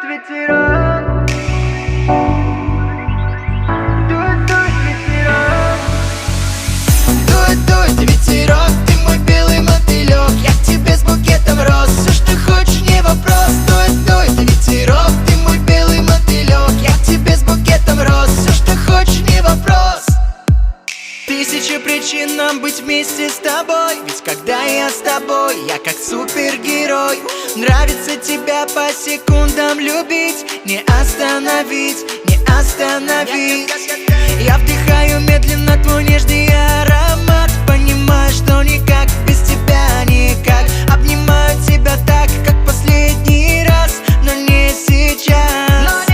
дует ветерок, дует ветерок. Дует ветерок, ты мой белый мотылек. Я к тебе с букетом роз, все, что хочешь, не вопрос. Дует ветерок, ты мой белый мотылек. Я к тебе с букетом роз, все, что хочешь, не вопрос. Тысячи причин нам быть вместе с тобой. Ведь когда я с тобой, я как супергерой. Нравится тебя по секундам любить, не остановить, не остановить. Я вдыхаю медленно твой нежный аромат, понимаю, что никак без тебя никак. Обнимаю тебя так, как последний раз, но не сейчас.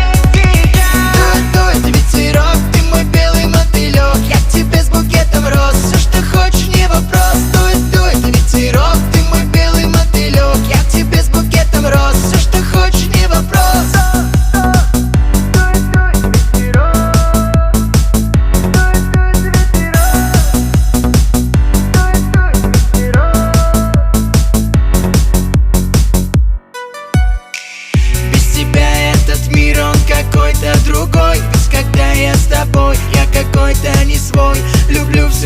Дует ветерок, ты мой белый мотылек. Я к тебе с букетом роз, все, что хочешь, не вопрос. Дует ветерок, ты мой белый мотылек. Я к тебе с букетом роз, все, что хочешь, не вопрос. Без тебя этот мир, он какой-то другой. Ведь когда я с тобой, я какой-то не свой. Люблю все